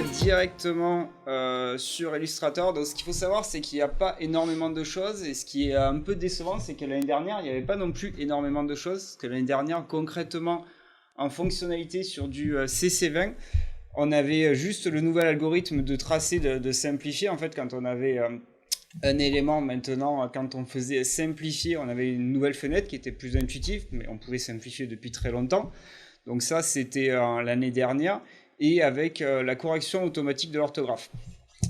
directement sur Illustrator. Donc ce qu'il faut savoir, c'est qu'il n'y a pas énormément de choses. Et ce qui est un peu décevant, c'est que l'année dernière, il n'y avait pas non plus énormément de choses. Parce que l'année dernière, concrètement, en fonctionnalité sur du CC20, on avait juste le nouvel algorithme de tracé de simplifier. En fait, quand on avait un élément, maintenant, quand on faisait simplifier, on avait une nouvelle fenêtre qui était plus intuitive, mais on pouvait simplifier depuis très longtemps. Donc ça, c'était l'année dernière, et avec la correction automatique de l'orthographe.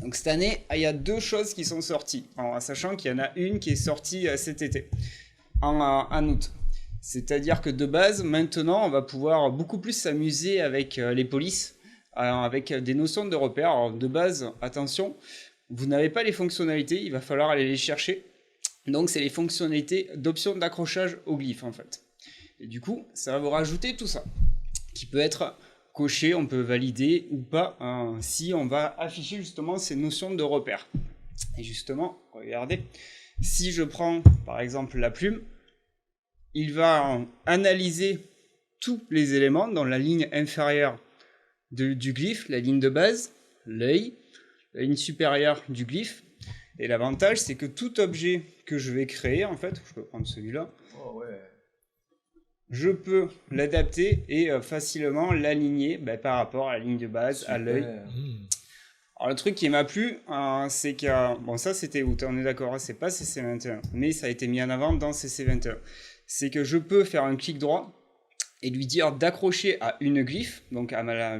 Donc cette année, il y a 2 choses qui sont sorties, en sachant qu'il y en a une qui est sortie cet été, en août. C'est-à-dire que de base, maintenant, on va pouvoir beaucoup plus s'amuser avec les polices, avec des notions de repères. Alors de base, attention, vous n'avez pas les fonctionnalités, il va falloir aller les chercher. Donc c'est les fonctionnalités d'options d'accrochage au glyphe en fait. Et du coup, ça va vous rajouter tout ça, qui peut être coché, on peut valider ou pas, si on va afficher justement ces notions de repères. Et justement, regardez, si je prends par exemple la plume, il va analyser tous les éléments dans la ligne inférieure du glyphe, la ligne de base, l'œil, la ligne supérieure du glyphe. Et l'avantage, c'est que tout objet que je vais créer, en fait, je peux prendre celui-là, je peux l'adapter et facilement l'aligner par rapport à la ligne de base, à l'œil. Alors le truc qui m'a plu, c'est que, bon ça c'était août, on est d'accord, c'est pas CC21, mais ça a été mis en avant dans CC21. C'est que je peux faire un clic droit et lui dire d'accrocher à une glyphe, donc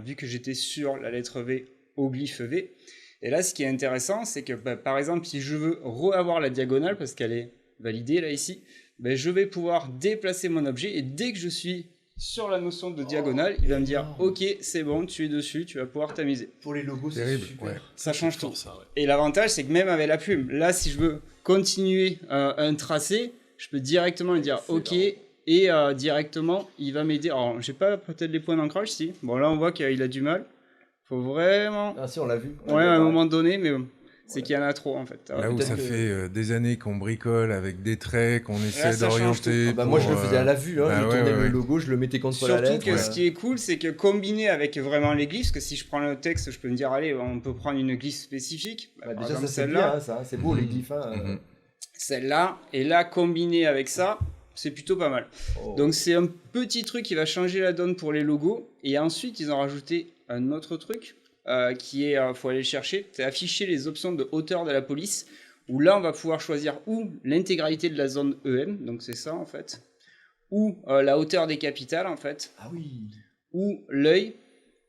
vu que j'étais sur la lettre V, au glyphe V. Et là, ce qui est intéressant, c'est que par exemple, si je veux reavoir la diagonale, parce qu'elle est validée là ici, je vais pouvoir déplacer mon objet et dès que je suis sur la notion de diagonale, il va me dire ok, c'est bon, tu es dessus, tu vas pouvoir t'amuser. Pour les logos, c'est super. Ouais. Ça change tout. Ça, ouais. Et l'avantage, c'est que même avec la plume, là, si je veux continuer un tracé, je peux directement lui dire ok, et directement, il va m'aider. Alors, j'ai pas peut-être les points d'ancrage, si. Bon, là, on voit qu'il a du mal. Faut vraiment. Ah si, on l'a vu. Ouais, à un moment donné, mais c'est qu'il y en a trop en fait. Là où ça fait des années qu'on bricole avec des traits, qu'on essaie d'orienter. Moi je le faisais à la vue, je tournais le logo, je le mettais contre la lettre. Surtout que ce qui est cool, c'est que combiné avec vraiment les glyphes, parce que si je prends le texte, je peux me dire allez, on peut prendre une glyphe spécifique. Déjà ça c'est bien, ça, c'est beau les glyphes. Celle-là, et là combiné avec ça, c'est plutôt pas mal. Donc c'est un petit truc qui va changer la donne pour les logos. Et ensuite ils ont rajouté un autre truc. Qui est, faut aller le chercher, c'est afficher les options de hauteur de la police, où là on va pouvoir choisir ou l'intégralité de la zone EM, donc c'est ça en fait, ou la hauteur des capitales en fait, ou l'œil,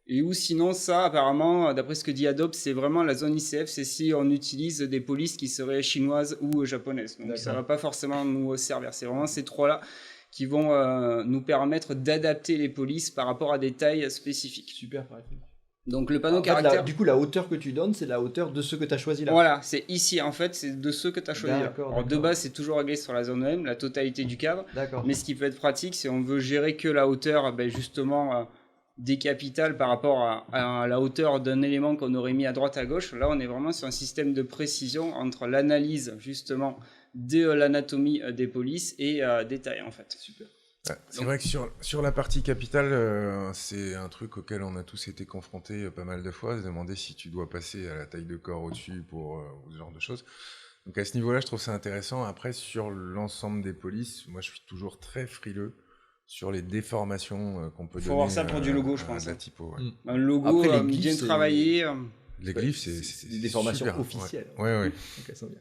et ou sinon ça apparemment, d'après ce que dit Adobe, c'est vraiment la zone ICF, c'est si on utilise des polices qui seraient chinoises ou japonaises, donc ça va pas forcément nous servir, c'est vraiment ces 3 là qui vont nous permettre d'adapter les polices par rapport à des tailles spécifiques. Super pratique. Donc le panneau caractère... du coup, la hauteur que tu donnes, c'est la hauteur de ceux que tu as choisi là. Voilà, c'est ici en fait, c'est de ceux que tu as choisi là. Alors de base, c'est toujours réglé sur la zone EM, la totalité du cadre. Mais ce qui peut être pratique, c'est on veut gérer que la hauteur, justement, des capitales par rapport à la hauteur d'un élément qu'on aurait mis à droite à gauche. Là, on est vraiment sur un système de précision entre l'analyse justement de l'anatomie des polices et des tailles en fait. Super. C'est vrai que sur la partie capitale, c'est un truc auquel on a tous été confrontés pas mal de fois, se demander si tu dois passer à la taille de corps au-dessus pour ce genre de choses. Donc à ce niveau-là, je trouve ça intéressant. Après, sur l'ensemble des polices, moi je suis toujours très frileux sur les déformations qu'on peut donner. Faut voir ça pour du logo, je pense. La typo, un logo après, bien travaillé. Les glyphes, c'est des déformations super, officielles. Ouais. Donc elles sont bien.